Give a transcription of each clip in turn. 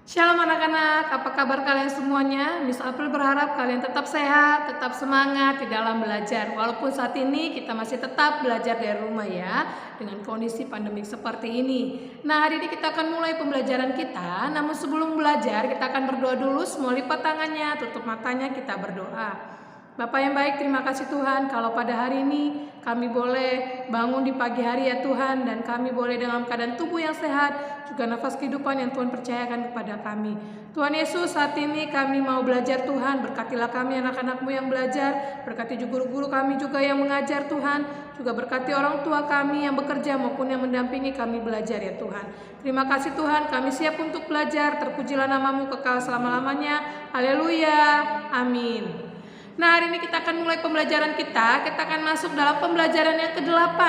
Shalom anak-anak, apa kabar kalian semuanya? Miss April berharap kalian tetap sehat, tetap semangat di dalam belajar. Walaupun saat ini kita masih tetap belajar dari rumah ya, dengan kondisi pandemik seperti ini. Nah, hari ini kita akan mulai pembelajaran kita. Namun sebelum belajar, kita akan berdoa dulu. Semua lipat tangannya, tutup matanya, kita berdoa. Bapak yang baik, terima kasih Tuhan kalau pada hari ini kami boleh bangun di pagi hari ya Tuhan, dan kami boleh dalam keadaan tubuh yang sehat, juga nafas kehidupan yang Tuhan percayakan kepada kami. Tuhan Yesus, saat ini kami mau belajar Tuhan, berkatilah kami anak-anak-Mu yang belajar, berkati guru-guru kami juga yang mengajar Tuhan, juga berkati orang tua kami yang bekerja maupun yang mendampingi kami belajar ya Tuhan. Terima kasih Tuhan, kami siap untuk belajar, terpujilah nama-Mu kekal selama-lamanya. Haleluya, amin. Nah, hari ini kita akan mulai pembelajaran kita akan masuk dalam pembelajaran yang ke-8.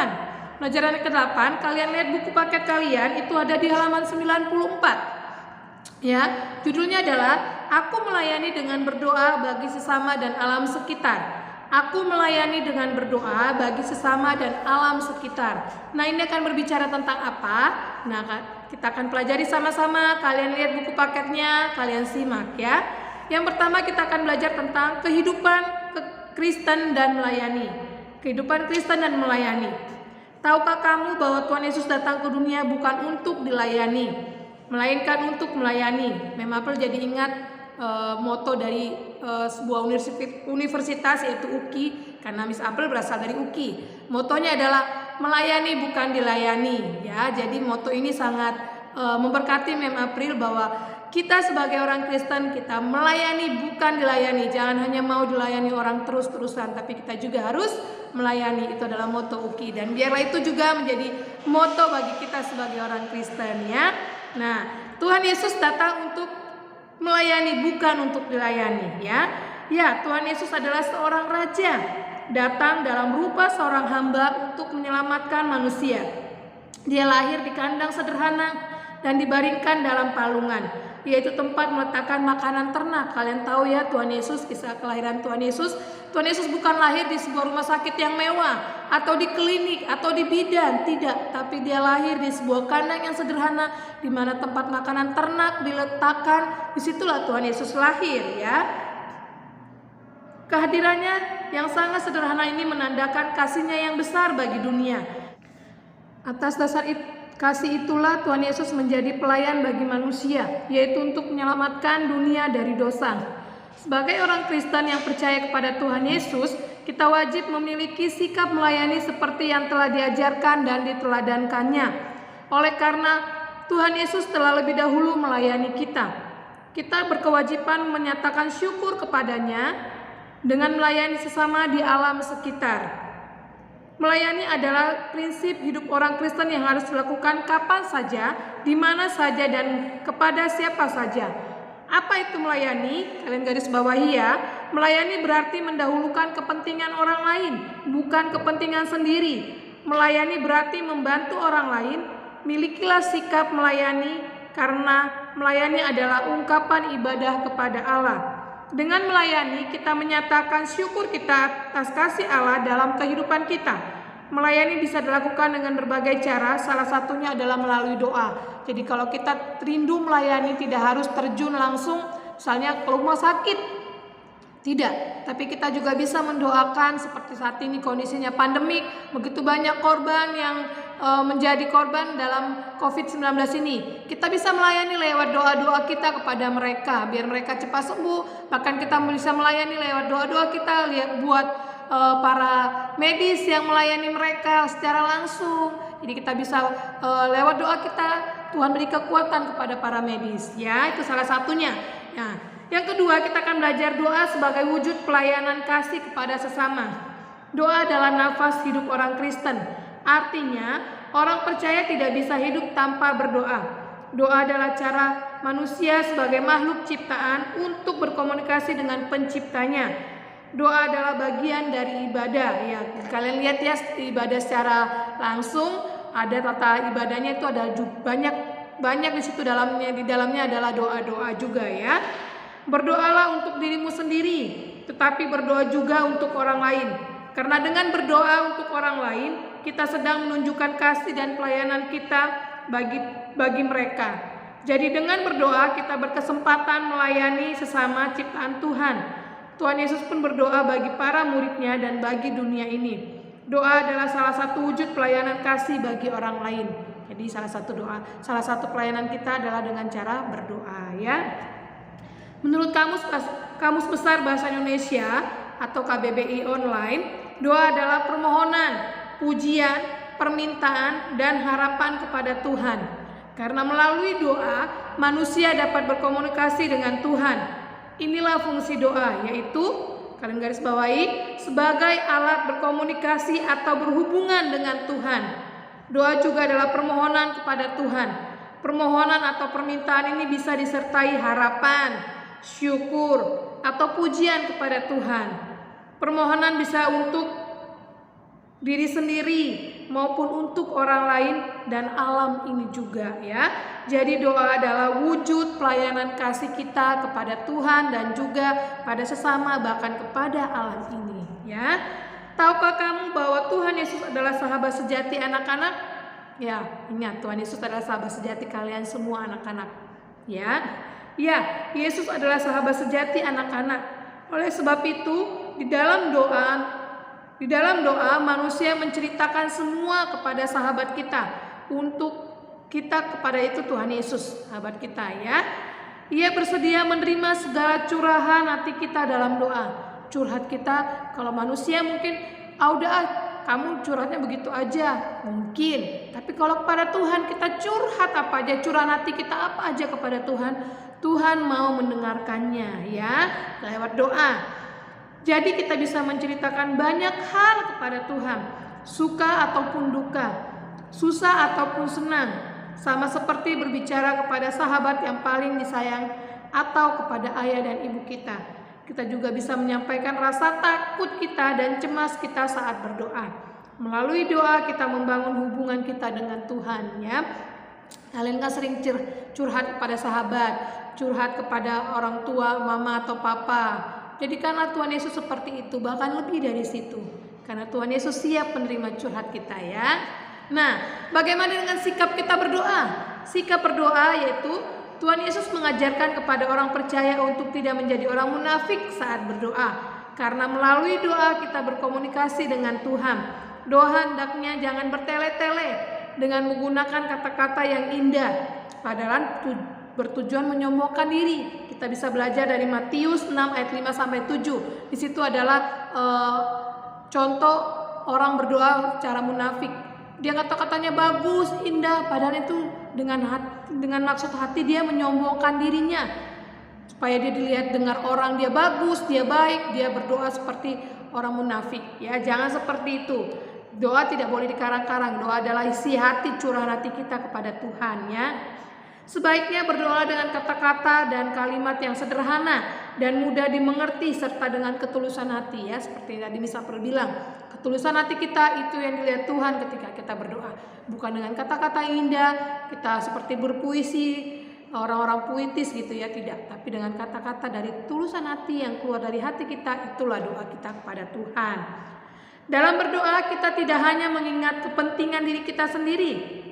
Pembelajaran yang ke-8, kalian lihat buku paket kalian, itu ada di halaman 94. Ya, judulnya adalah Aku melayani dengan berdoa bagi sesama dan alam sekitar. Aku melayani dengan berdoa bagi sesama dan alam sekitar. Nah, ini akan berbicara tentang apa? Nah, kita akan pelajari sama-sama. Kalian lihat buku paketnya, kalian simak ya. Yang pertama kita akan belajar tentang kehidupan Kristen dan melayani. Kehidupan Kristen dan melayani. Tahukah kamu bahwa Tuhan Yesus datang ke dunia bukan untuk dilayani, melainkan untuk melayani. Mem April jadi ingat moto dari sebuah universitas yaitu UKI, karena Miss April berasal dari UKI. Motonya adalah melayani bukan dilayani. Ya, jadi moto ini sangat memberkati Mem April bahwa kita sebagai orang Kristen, kita melayani bukan dilayani. Jangan hanya mau dilayani orang terus-terusan, tapi kita juga harus melayani. Itu adalah moto UKI, dan biarlah itu juga menjadi moto bagi kita sebagai orang Kristen ya. Nah, Tuhan Yesus datang untuk melayani bukan untuk dilayani ya. Ya, Tuhan Yesus adalah seorang raja, datang dalam rupa seorang hamba untuk menyelamatkan manusia. Dia lahir di kandang sederhana dan dibaringkan dalam palungan, yaitu tempat meletakkan makanan ternak. Kalian tahu ya Tuhan Yesus, kisah kelahiran Tuhan Yesus. Tuhan Yesus bukan lahir di sebuah rumah sakit yang mewah, atau di klinik, atau di bidan, tidak. Tapi dia lahir di sebuah kandang yang sederhana, di mana tempat makanan ternak diletakkan. Disitulah Tuhan Yesus lahir ya. Kehadirannya yang sangat sederhana ini menandakan kasih-Nya yang besar bagi dunia. Atas dasar kasih itulah Tuhan Yesus menjadi pelayan bagi manusia, yaitu untuk menyelamatkan dunia dari dosa. Sebagai orang Kristen yang percaya kepada Tuhan Yesus, kita wajib memiliki sikap melayani seperti yang telah diajarkan dan diteladankannya. Oleh karena Tuhan Yesus telah lebih dahulu melayani kita, kita berkewajiban menyatakan syukur kepadanya dengan melayani sesama di alam sekitar. Melayani adalah prinsip hidup orang Kristen yang harus dilakukan kapan saja, di mana saja, dan kepada siapa saja. Apa itu melayani? Kalian garis bawahi ya. Melayani berarti mendahulukan kepentingan orang lain, bukan kepentingan sendiri. Melayani berarti membantu orang lain. Milikilah sikap melayani, karena melayani adalah ungkapan ibadah kepada Allah. Dengan melayani, kita menyatakan syukur kita atas kasih Allah dalam kehidupan kita. Melayani bisa dilakukan dengan berbagai cara, salah satunya adalah melalui doa. Jadi kalau kita rindu melayani, tidak harus terjun langsung, misalnya ke rumah sakit. Tidak, tapi kita juga bisa mendoakan. Seperti saat ini kondisinya pandemik, begitu banyak korban yang menjadi korban dalam COVID-19 ini. Kita bisa melayani lewat doa-doa kita kepada mereka, biar mereka cepat sembuh. Bahkan kita bisa melayani lewat doa-doa kita buat para medis yang melayani mereka secara langsung. Jadi kita bisa lewat doa kita, Tuhan beri kekuatan kepada para medis. Ya, itu salah satunya. Nah, yang kedua, kita akan belajar doa sebagai wujud pelayanan kasih kepada sesama. Doa adalah nafas hidup orang Kristen. Artinya, orang percaya tidak bisa hidup tanpa berdoa. Doa adalah cara manusia sebagai makhluk ciptaan untuk berkomunikasi dengan penciptanya. Doa adalah bagian dari ibadah. Ya, kalian lihat ya, ibadah secara langsung, ada tata ibadahnya itu ada banyak di situ di dalamnya adalah doa-doa juga ya. Berdoalah untuk dirimu sendiri, tetapi berdoa juga untuk orang lain. Karena dengan berdoa untuk orang lain, kita sedang menunjukkan kasih dan pelayanan kita bagi mereka. Jadi dengan berdoa kita berkesempatan melayani sesama ciptaan Tuhan. Tuhan Yesus pun berdoa bagi para muridnya dan bagi dunia ini. Doa adalah salah satu wujud pelayanan kasih bagi orang lain. Jadi salah satu pelayanan kita adalah dengan cara berdoa, ya. Menurut Kamus Besar Bahasa Indonesia atau KBBI online, doa adalah permohonan, pujian, permintaan, dan harapan kepada Tuhan. Karena melalui doa, manusia dapat berkomunikasi dengan Tuhan. Inilah fungsi doa, yaitu, kalian garis bawahi, sebagai alat berkomunikasi atau berhubungan dengan Tuhan. Doa juga adalah permohonan kepada Tuhan. Permohonan atau permintaan ini bisa disertai harapan, syukur, atau pujian kepada Tuhan. Permohonan bisa untuk diri sendiri maupun untuk orang lain dan alam ini juga, ya. Jadi doa adalah wujud pelayanan kasih kita kepada Tuhan dan juga pada sesama, bahkan kepada alam ini, ya. Tahukah kamu bahwa Tuhan Yesus adalah sahabat sejati anak-anak? Ya, ingat, Tuhan Yesus adalah sahabat sejati kalian semua anak-anak, ya. Ya, Yesus adalah sahabat sejati anak-anak. Oleh sebab itu, di dalam doa manusia menceritakan semua kepada sahabat kita, untuk kita kepada itu Tuhan Yesus, sahabat kita, ya. Ia bersedia menerima segala curahan hati kita dalam doa. Curhat kita, kalau manusia mungkin kamu curhatnya begitu aja, mungkin. Tapi kalau kepada Tuhan kita curhat apa aja, curahan hati kita apa aja kepada Tuhan, Tuhan mau mendengarkannya, ya, lewat doa. Jadi kita bisa menceritakan banyak hal kepada Tuhan, suka ataupun duka, susah ataupun senang, sama seperti berbicara kepada sahabat yang paling disayang atau kepada ayah dan ibu kita. Kita juga bisa menyampaikan rasa takut kita dan cemas kita saat berdoa. Melalui doa kita membangun hubungan kita dengan Tuhan, ya. Kalian kan sering curhat kepada sahabat, curhat kepada orang tua, mama atau papa. Jadikanlah Tuhan Yesus seperti itu, bahkan lebih dari situ. Karena Tuhan Yesus siap menerima curhat kita, ya. Nah, bagaimana dengan sikap kita berdoa? Sikap berdoa yaitu Tuhan Yesus mengajarkan kepada orang percaya untuk tidak menjadi orang munafik saat berdoa. Karena melalui doa kita berkomunikasi dengan Tuhan. Doa hendaknya jangan bertele-tele dengan menggunakan kata-kata yang indah, padahal bertujuan menyombongkan diri. Kita bisa belajar dari Matius 6 ayat 5-7. Di situ adalah contoh orang berdoa secara munafik. Dia kata-katanya bagus, indah, padahal itu dengan maksud hati dia menyombongkan dirinya, supaya dia dilihat dengar orang dia bagus, dia baik, dia berdoa seperti orang munafik, ya. Jangan seperti itu. Doa tidak boleh dikarang-karang. Doa adalah isi hati, curahan hati kita kepada Tuhan, ya. Sebaiknya berdoa dengan kata-kata dan kalimat yang sederhana dan mudah dimengerti serta dengan ketulusan hati, ya. Seperti tadi Miss April bilang, ketulusan hati kita itu yang dilihat Tuhan ketika kita berdoa. Bukan dengan kata-kata indah, kita seperti berpuisi, orang-orang puitis gitu, ya, tidak. Tapi dengan kata-kata dari tulusan hati yang keluar dari hati kita, itulah doa kita kepada Tuhan. Dalam berdoa kita tidak hanya mengingat kepentingan diri kita sendiri.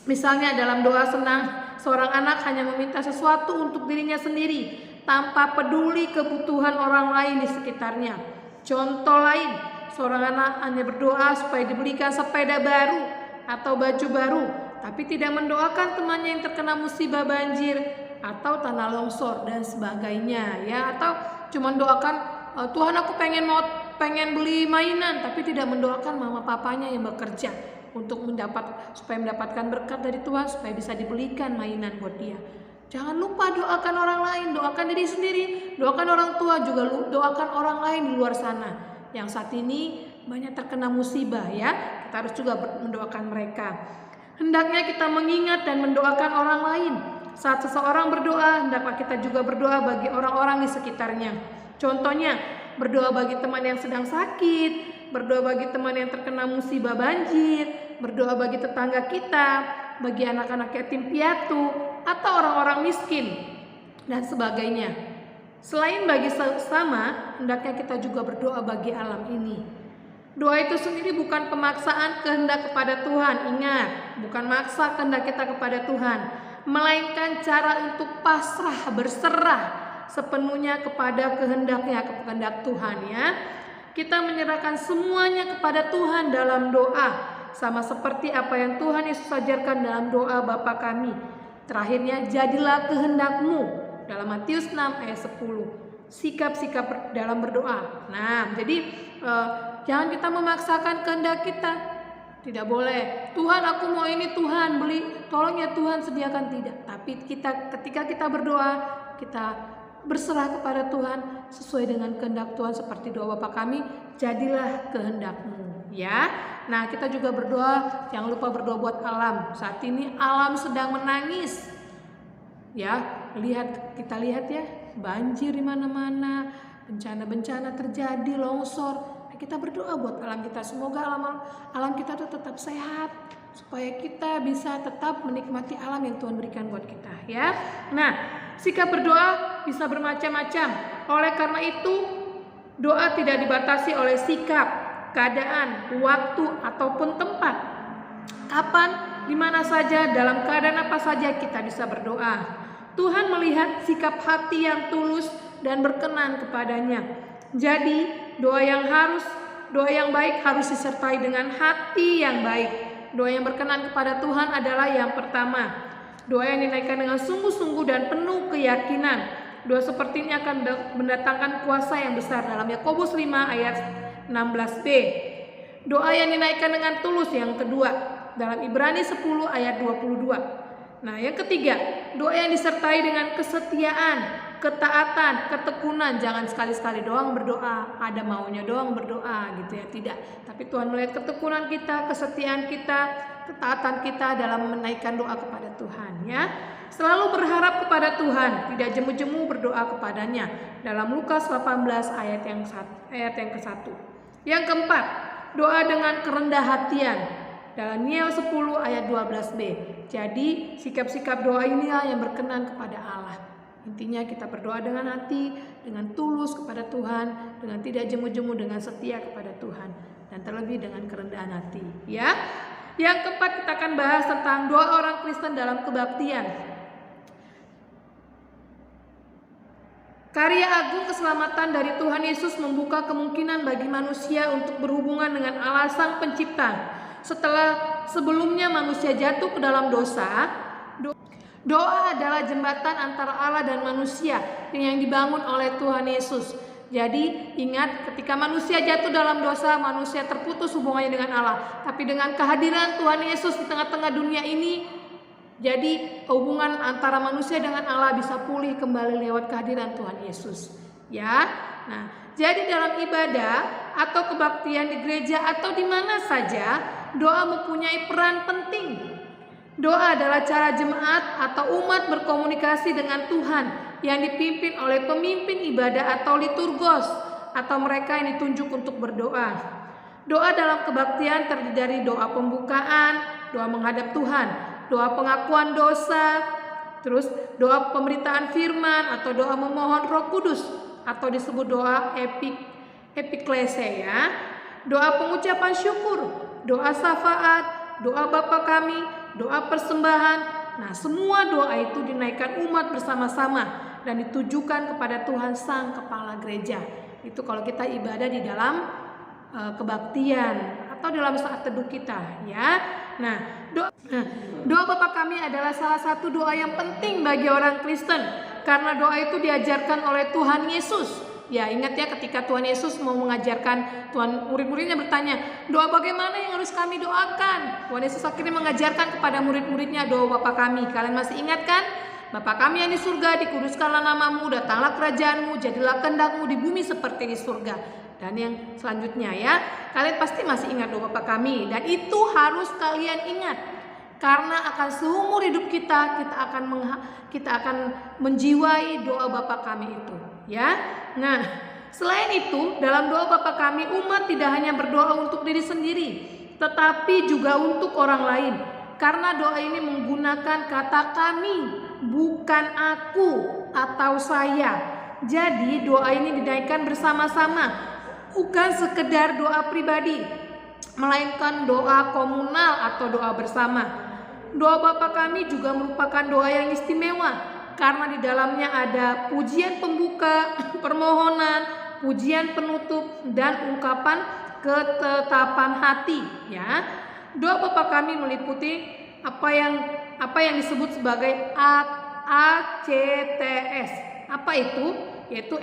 Misalnya dalam doa senang, seorang anak hanya meminta sesuatu untuk dirinya sendiri tanpa peduli kebutuhan orang lain di sekitarnya. Contoh lain, seorang anak hanya berdoa supaya dibelikan sepeda baru atau baju baru, tapi tidak mendoakan temannya yang terkena musibah banjir atau tanah longsor dan sebagainya, ya. Atau cuma doakan, Tuhan aku pengen beli mainan, tapi tidak mendoakan mama papanya yang bekerja untuk supaya mendapatkan berkat dari Tuhan, supaya bisa dibelikan mainan buat dia. Jangan lupa doakan orang lain, doakan diri sendiri, doakan orang tua, juga doakan orang lain di luar sana yang saat ini banyak terkena musibah, ya. Kita harus juga mendoakan mereka. Hendaknya kita mengingat dan mendoakan orang lain. Saat seseorang berdoa, hendaklah kita juga berdoa bagi orang-orang di sekitarnya. Contohnya, berdoa bagi teman yang sedang sakit, berdoa bagi teman yang terkena musibah banjir, berdoa bagi tetangga kita, bagi anak-anak yatim piatu, atau orang-orang miskin, dan sebagainya. Selain bagi sesama, hendaknya kita juga berdoa bagi alam ini. Doa itu sendiri bukan pemaksaan kehendak kepada Tuhan. Ingat, bukan maksa kehendak kita kepada Tuhan. melainkan cara untuk pasrah, berserah sepenuhnya kepada kehendak Tuhan ya. Kita menyerahkan semuanya kepada Tuhan dalam doa, sama seperti apa yang Tuhan Yesus ajarkan dalam doa Bapa kami. Terakhirnya, jadilah kehendak-Mu dalam Matius 6 ayat 10. Sikap-sikap dalam berdoa. Nah, jadi jangan kita memaksakan kehendak kita. Tidak boleh. Tuhan, aku mau ini, Tuhan beli, tolong ya Tuhan sediakan, tidak. Tapi ketika kita berdoa, kita berserah kepada Tuhan sesuai dengan kehendak Tuhan seperti doa Bapa kami, jadilah kehendak-Mu ya. Nah, kita juga berdoa, jangan lupa berdoa buat alam. Saat ini alam sedang menangis. Ya, kita lihat ya, banjir di mana-mana, bencana-bencana terjadi, longsor. Nah, kita berdoa buat alam kita, semoga alam kita tuh tetap sehat, supaya kita bisa tetap menikmati alam yang Tuhan berikan buat kita ya. Nah, sikap berdoa bisa bermacam-macam. Oleh karena itu, doa tidak dibatasi oleh sikap, keadaan, waktu ataupun tempat. Kapan, di mana saja, dalam keadaan apa saja kita bisa berdoa. Tuhan melihat sikap hati yang tulus dan berkenan kepadanya. Jadi, doa yang baik harus disertai dengan hati yang baik. Doa yang berkenan kepada Tuhan adalah yang pertama, doa yang dinaikkan dengan sungguh-sungguh dan penuh keyakinan. Doa seperti ini akan mendatangkan kuasa yang besar dalam Yakobus 5 ayat 16b. Doa yang dinaikkan dengan tulus yang kedua dalam Ibrani 10 ayat 22. Nah, yang ketiga, doa yang disertai dengan kesetiaan, ketaatan, ketekunan. Jangan sekali-sekali doang berdoa, ada maunya doang berdoa gitu ya, tidak. Tapi Tuhan melihat ketekunan kita, kesetiaan kita, ketaatan kita dalam menaikkan doa kepada Tuhan ya. Selalu berharap kepada Tuhan, tidak jemu-jemu berdoa kepadanya. Dalam Lukas 18 ayat yang ke-1. Yang keempat, doa dengan kerendah hatian. Dalam Nehemia 10 ayat 12b. Jadi sikap-sikap doa inilah yang berkenan kepada Allah. Intinya kita berdoa dengan hati, dengan tulus kepada Tuhan, dengan tidak jemu-jemu, dengan setia kepada Tuhan, dan terlebih dengan kerendahan hati ya. Yang keempat, kita akan bahas tentang doa orang Kristen dalam kebaktian. Karya agung keselamatan dari Tuhan Yesus membuka kemungkinan bagi manusia untuk berhubungan dengan Allah Sang Pencipta. Sebelumnya manusia jatuh ke dalam dosa, doa adalah jembatan antara Allah dan manusia yang dibangun oleh Tuhan Yesus. Jadi ingat, ketika manusia jatuh dalam dosa, manusia terputus hubungannya dengan Allah. Tapi dengan kehadiran Tuhan Yesus di tengah-tengah dunia ini, jadi hubungan antara manusia dengan Allah bisa pulih kembali lewat kehadiran Tuhan Yesus ya. Nah, jadi dalam ibadah atau kebaktian di gereja atau di mana saja, doa mempunyai peran penting. Doa adalah cara jemaat atau umat berkomunikasi dengan Tuhan yang dipimpin oleh pemimpin ibadah atau liturgos atau mereka yang ditunjuk untuk berdoa. Doa dalam kebaktian terdiri dari doa pembukaan, doa menghadap Tuhan, doa pengakuan dosa, terus doa pemberitaan firman atau doa memohon Roh Kudus atau disebut doa epiklese ya. Doa pengucapan syukur, doa syafaat, doa Bapa kami, doa persembahan. Nah, semua doa itu dinaikkan umat bersama-sama dan ditujukan kepada Tuhan Sang Kepala Gereja. Itu kalau kita ibadah di dalam kebaktian atau dalam saat teduh kita ya. Nah, doa Bapa kami adalah salah satu doa yang penting bagi orang Kristen karena doa itu diajarkan oleh Tuhan Yesus. Ya, ingat ya, ketika Tuhan Yesus mau mengajarkan, murid-muridnya bertanya, doa bagaimana yang harus kami doakan? Tuhan Yesus akhirnya mengajarkan kepada murid-muridnya doa Bapa kami. Kalian masih ingat kan? Bapa kami yang di surga, dikuduskanlah namamu, datanglah kerajaanmu, jadilah kehendakmu di bumi seperti di surga. Dan yang selanjutnya ya, kalian pasti masih ingat doa Bapa kami. Dan itu harus kalian ingat. Karena akan seumur hidup kita akan menjiwai doa Bapa kami itu ya. Nah, selain itu dalam doa Bapa kami, umat tidak hanya berdoa untuk diri sendiri, tetapi juga untuk orang lain. Karena doa ini menggunakan kata kami, bukan aku atau saya. Jadi doa ini dinaikkan bersama-sama, bukan sekedar doa pribadi, melainkan doa komunal atau doa bersama. Doa Bapa kami juga merupakan doa yang istimewa karena di dalamnya ada pujian pembuka, permohonan, pujian penutup, dan ungkapan ketetapan hati, ya. Doa Bapa kami meliputi apa yang disebut sebagai ACTS. Apa itu? Yaitu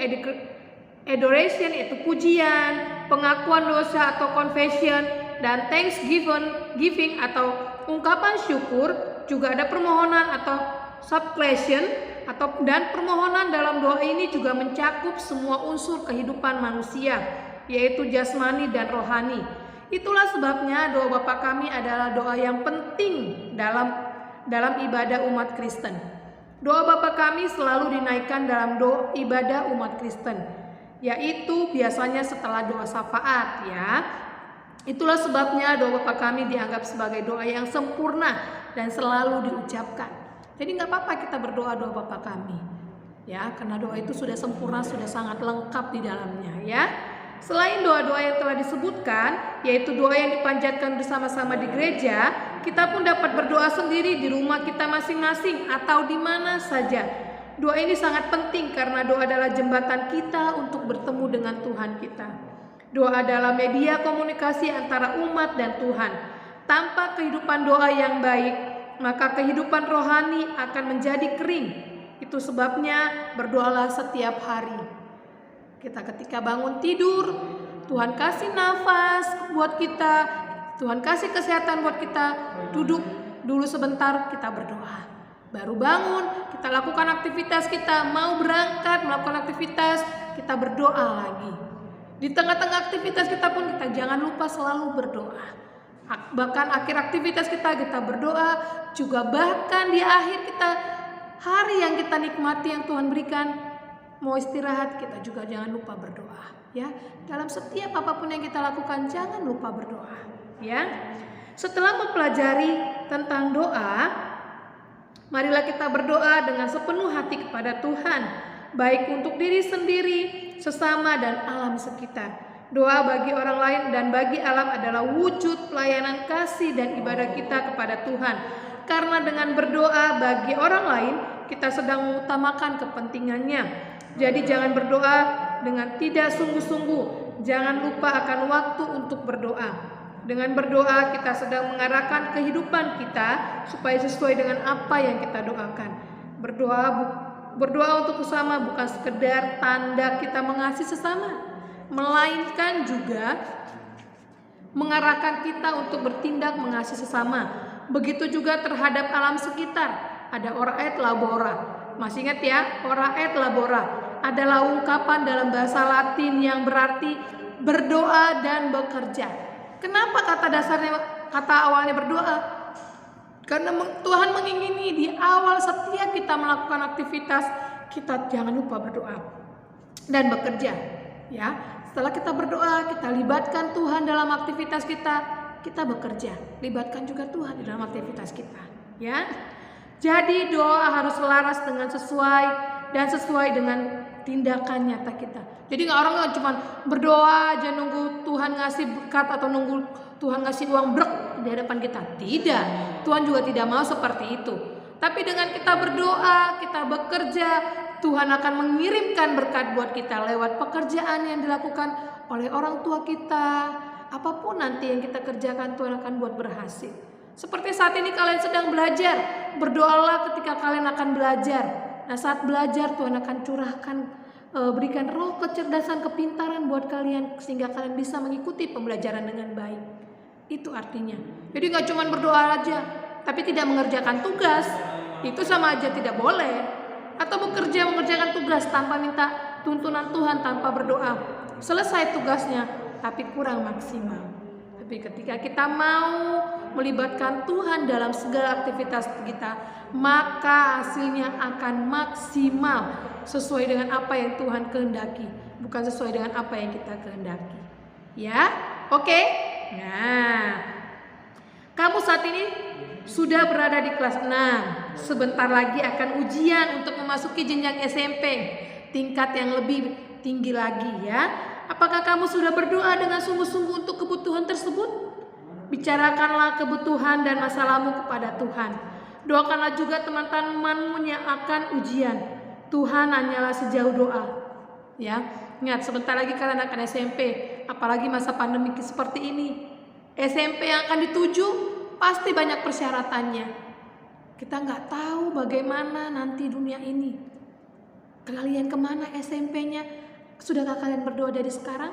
adoration, yaitu pujian, pengakuan dosa atau confession, dan thanksgiving atau ungkapan syukur. Juga ada permohonan atau supplication dan permohonan dalam doa ini juga mencakup semua unsur kehidupan manusia, yaitu jasmani dan rohani. Itulah sebabnya doa Bapa kami adalah doa yang penting dalam ibadah umat Kristen. Doa Bapa kami selalu dinaikkan dalam doa ibadah umat Kristen, yaitu biasanya setelah doa syafaat, ya. Itulah sebabnya doa Bapa kami dianggap sebagai doa yang sempurna dan selalu diucapkan. Jadi nggak apa-apa kita berdoa doa Bapa kami, ya, karena doa itu sudah sempurna, sudah sangat lengkap di dalamnya, ya. Selain doa-doa yang telah disebutkan, yaitu doa yang dipanjatkan bersama-sama di gereja, kita pun dapat berdoa sendiri di rumah kita masing-masing atau di mana saja. Doa ini sangat penting karena doa adalah jembatan kita untuk bertemu dengan Tuhan kita. Doa adalah media komunikasi antara umat dan Tuhan. Tanpa kehidupan doa yang baik, maka kehidupan rohani akan menjadi kering. Itu sebabnya berdoalah setiap hari. Kita ketika bangun tidur, Tuhan kasih nafas buat kita, Tuhan kasih kesehatan buat kita. Duduk dulu sebentar, kita berdoa. Baru bangun, kita lakukan aktivitas kita, mau berangkat melakukan aktivitas, kita berdoa lagi. Di tengah-tengah aktivitas kita pun kita jangan lupa selalu berdoa. Bahkan akhir aktivitas kita berdoa, juga bahkan di akhir kita hari yang kita nikmati yang Tuhan berikan, mau istirahat kita juga jangan lupa berdoa, ya. Dalam setiap apapun yang kita lakukan jangan lupa berdoa, ya. Setelah mempelajari tentang doa, marilah kita berdoa dengan sepenuh hati kepada Tuhan, baik untuk diri sendiri, sesama, dan alam sekitar. Doa bagi orang lain dan bagi alam adalah wujud pelayanan kasih dan ibadah kita kepada Tuhan. Karena dengan berdoa bagi orang lain, kita sedang mengutamakan kepentingannya. Jadi jangan berdoa dengan tidak sungguh-sungguh. Jangan lupa akan waktu untuk berdoa. Dengan berdoa kita sedang mengarahkan kehidupan kita supaya sesuai dengan apa yang kita doakan. Berdoa untuk sesama bukan sekedar tanda kita mengasihi sesama, melainkan juga mengarahkan kita untuk bertindak mengasihi sesama. Begitu juga terhadap alam sekitar. Ada ora et labora. Masih ingat ya, ora et labora adalah ungkapan dalam bahasa Latin yang berarti berdoa dan bekerja. Kenapa kata awalnya berdoa? Karena Tuhan mengingini di awal setiap kita melakukan aktivitas, kita jangan lupa berdoa dan bekerja, ya. Setelah kita berdoa, kita libatkan Tuhan dalam aktivitas kita bekerja, libatkan juga Tuhan di dalam aktivitas kita, ya. Jadi doa harus selaras dengan sesuai dengan tindakan nyata kita. Jadi orang nggak cuma berdoa aja nunggu Tuhan ngasih berkat atau nunggu Tuhan ngasih uang brek di hadapan kita. Tidak, Tuhan juga tidak mau seperti itu. Tapi dengan kita berdoa, kita bekerja, Tuhan akan mengirimkan berkat buat kita lewat pekerjaan yang dilakukan oleh orang tua kita. Apapun nanti yang kita kerjakan, Tuhan akan buat berhasil. Seperti saat ini kalian sedang belajar, berdoalah ketika kalian akan belajar. Nah, saat belajar Tuhan akan curahkan, berikan roh kecerdasan, kepintaran buat kalian sehingga kalian bisa mengikuti pembelajaran dengan baik. Itu artinya. Jadi nggak cuma berdoa aja, tapi tidak mengerjakan tugas, itu sama aja tidak boleh. Atau mengerjakan tugas tanpa minta tuntunan Tuhan, tanpa berdoa, selesai tugasnya, tapi kurang maksimal. Tapi ketika kita mau melibatkan Tuhan dalam segala aktivitas kita, maka hasilnya akan maksimal sesuai dengan apa yang Tuhan kehendaki, bukan sesuai dengan apa yang kita kehendaki. Ya, oke? Nah, kamu saat ini sudah berada di kelas 6. Sebentar lagi akan ujian untuk memasuki jenjang SMP, tingkat yang lebih tinggi lagi, ya. Apakah kamu sudah berdoa dengan sungguh-sungguh untuk kebutuhan tersebut? Bicarakanlah kebutuhan dan masalahmu kepada Tuhan. Doakanlah juga teman-temanmu yang akan ujian. Tuhan hanyalah sejauh doa. Ya, ingat sebentar lagi kalian akan SMP, apalagi masa pandemi seperti ini. SMP yang akan dituju pasti banyak persyaratannya. Kita nggak tahu bagaimana nanti dunia ini. Kalian kemana SMP-nya? Sudahkah kalian berdoa dari sekarang?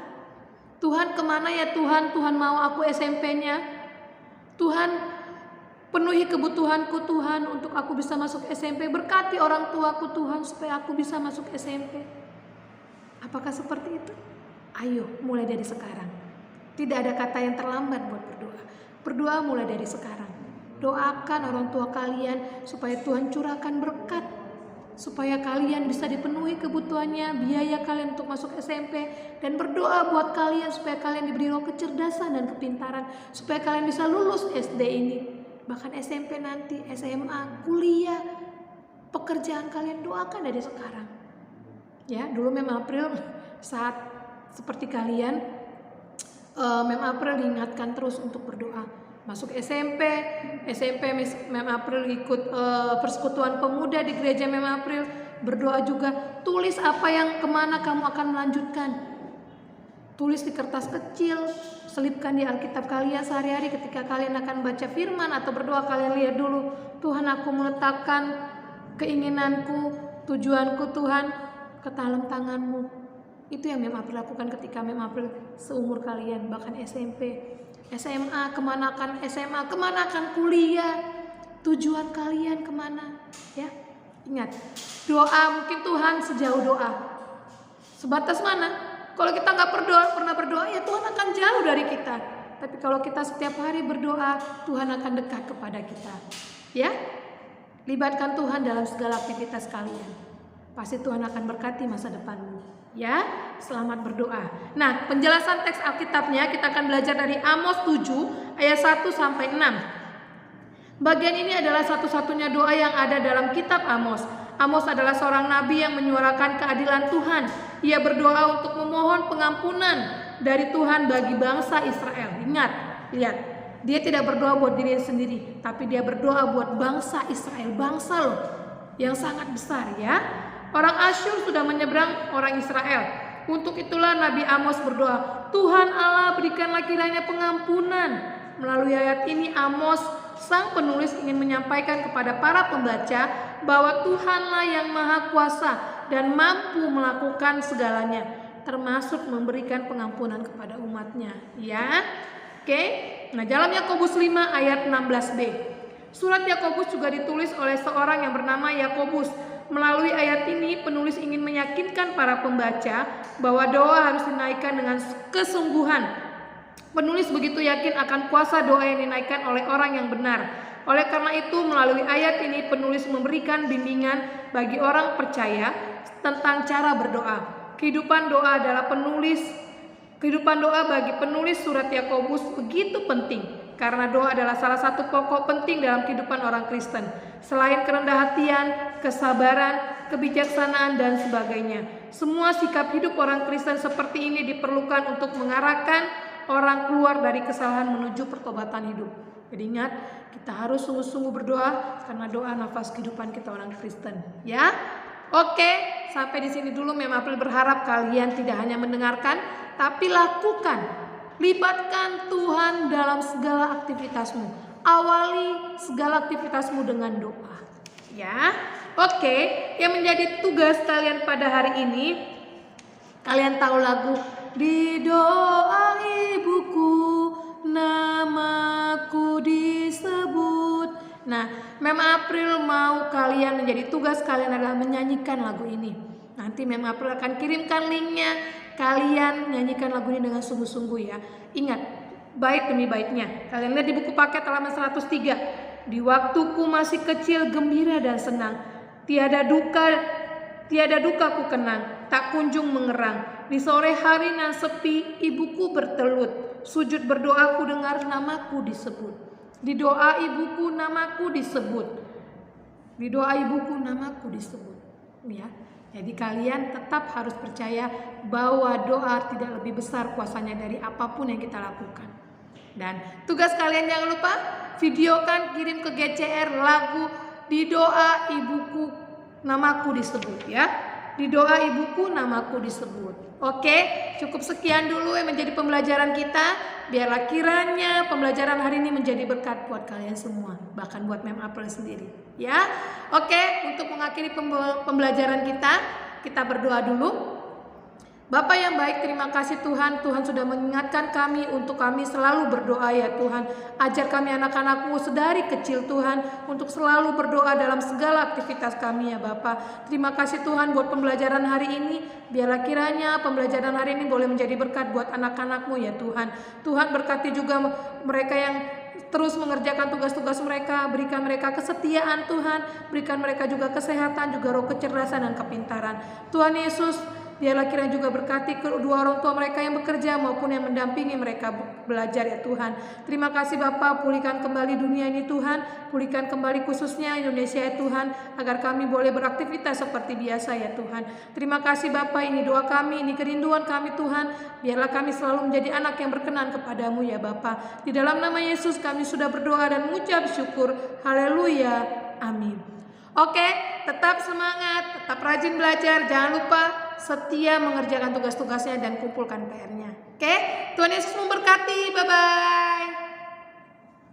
Tuhan kemana ya Tuhan? Tuhan mau aku SMP-nya. Tuhan penuhi kebutuhanku Tuhan untuk aku bisa masuk SMP. Berkati orang tuaku Tuhan supaya aku bisa masuk SMP. Apakah seperti itu? Ayo mulai dari sekarang. Tidak ada kata yang terlambat buat berdoa. Berdoa mulai dari sekarang. Doakan orang tua kalian supaya Tuhan curahkan berkat, supaya kalian bisa dipenuhi kebutuhannya, biaya kalian untuk masuk SMP. Dan berdoa buat kalian supaya kalian diberi roh kecerdasan dan kepintaran, supaya kalian bisa lulus SD ini, bahkan SMP nanti, SMA, kuliah, pekerjaan kalian doakan dari sekarang. Ya, dulu Mem April saat seperti kalian, Mem April diingatkan terus untuk berdoa. Masuk SMP Mem April ikut persekutuan pemuda di gereja Mem April, berdoa juga. Tulis apa yang kemana kamu akan melanjutkan. Tulis di kertas kecil, selipkan di Alkitab kalian sehari-hari. Ketika kalian akan baca firman atau berdoa, kalian lihat dulu, Tuhan aku meletakkan keinginanku, tujuanku Tuhan ke dalam tangan-Mu. Itu yang Mem April lakukan ketika Mem April seumur kalian, bahkan SMP, SMA, kemana akan SMA, kemana akan kuliah, tujuan kalian kemana, ya. Ingat, doa mungkin Tuhan sejauh doa. Sebatas mana? Kalau kita nggak pernah berdoa, ya Tuhan akan jauh dari kita. Tapi kalau kita setiap hari berdoa, Tuhan akan dekat kepada kita. Ya, libatkan Tuhan dalam segala aktivitas kalian. Pasti Tuhan akan berkati masa depanmu. Ya, selamat berdoa. Nah, penjelasan teks Alkitabnya kita akan belajar dari Amos 7 ayat 1 sampai 6. Bagian ini adalah satu-satunya doa yang ada dalam kitab Amos. Amos adalah seorang nabi yang menyuarakan keadilan Tuhan. Ia berdoa untuk memohon pengampunan dari Tuhan bagi bangsa Israel. Ingat, lihat, dia tidak berdoa buat dirinya sendiri, tapi dia berdoa buat bangsa Israel, bangsa loh yang sangat besar ya. Orang Asyur sudah menyeberang orang Israel. Untuk itulah Nabi Amos berdoa, Tuhan Allah berikanlah kiranya pengampunan. Melalui ayat ini Amos, sang penulis, ingin menyampaikan kepada para pembaca bahwa Tuhanlah yang maha kuasa dan mampu melakukan segalanya, termasuk memberikan pengampunan kepada umatnya. Ya, oke. Nah, dalam Yakobus 5 ayat 16b, surat Yakobus juga ditulis oleh seorang yang bernama Yakobus. Melalui ayat ini penulis ingin meyakinkan para pembaca bahwa doa harus dinaikkan dengan kesungguhan. Penulis begitu yakin akan kuasa doa yang dinaikkan oleh orang yang benar. Oleh karena itu melalui ayat ini penulis memberikan bimbingan bagi orang percaya tentang cara berdoa. Kehidupan doa bagi penulis surat Yakobus begitu penting. Karena doa adalah salah satu pokok penting dalam kehidupan orang Kristen. Selain kerendahan hatian, kesabaran, kebijaksanaan, dan sebagainya. Semua sikap hidup orang Kristen seperti ini diperlukan untuk mengarahkan orang keluar dari kesalahan menuju pertobatan hidup. Jadi ingat, kita harus sungguh-sungguh berdoa karena doa nafas kehidupan kita orang Kristen. Ya, oke, sampai di sini dulu. Mem April berharap kalian tidak hanya mendengarkan, tapi lakukan. Libatkan Tuhan dalam segala aktivitasmu. Awali segala aktivitasmu dengan doa. Ya, oke. Yang menjadi tugas kalian pada hari ini, kalian tahu lagu Di Doa Ibuku Namaku Disebut. Nah, Mem April mau kalian menjadi tugas kalian adalah menyanyikan lagu ini. Nanti Mem April akan kirimkan linknya. Kalian nyanyikan lagu ini dengan sungguh-sungguh ya. Ingat, bait demi baitnya. Kalian lihat di buku paket halaman 103. Di waktuku masih kecil gembira dan senang. Tiada duka ku kenang, tak kunjung mengerang. Di sore hari nan sepi, ibuku bertelut. Sujud berdoa ku dengar namaku disebut. Di doa ibuku namaku disebut. Di doa ibuku namaku disebut. Ya. Jadi kalian tetap harus percaya bahwa doa tidak lebih besar kuasanya dari apapun yang kita lakukan. Dan tugas kalian jangan lupa videokan, kirim ke GCR lagu Di Doa Ibuku Namaku Disebut ya. Di doa ibuku namaku disebut. Oke, cukup sekian dulu yang menjadi pembelajaran kita. Biarlah kiranya pembelajaran hari ini menjadi berkat buat kalian semua, bahkan buat Mem April sendiri ya. Oke, untuk mengakhiri pembelajaran kita berdoa dulu. Bapa yang baik, terima kasih Tuhan. Tuhan sudah mengingatkan kami untuk kami selalu berdoa ya Tuhan. Ajar kami anak-anak-Mu sedari kecil Tuhan untuk selalu berdoa dalam segala aktivitas kami ya Bapa. Terima kasih Tuhan buat pembelajaran hari ini. Biarlah kiranya pembelajaran hari ini boleh menjadi berkat buat anak-anak-Mu ya Tuhan. Tuhan berkati juga mereka yang terus mengerjakan tugas-tugas mereka, berikan mereka kesetiaan Tuhan, berikan mereka juga kesehatan, juga roh kecerdasan dan kepintaran. Tuhan Yesus, biarlah kiranya juga berkati kedua orang tua mereka yang bekerja maupun yang mendampingi mereka belajar ya Tuhan. Terima kasih Bapa, pulihkan kembali dunia ini Tuhan, pulihkan kembali khususnya Indonesia ya Tuhan, agar kami boleh beraktivitas seperti biasa ya Tuhan. Terima kasih Bapa, ini doa kami, ini kerinduan kami Tuhan. Biarlah kami selalu menjadi anak yang berkenan kepadamu ya Bapa. Di dalam nama Yesus kami sudah berdoa dan mengucap syukur. Haleluya. Amin. Oke, tetap semangat, tetap rajin belajar, jangan lupa setia mengerjakan tugas-tugasnya dan kumpulkan PR-nya. Oke, Tuhan Yesus memberkati. Bye-bye.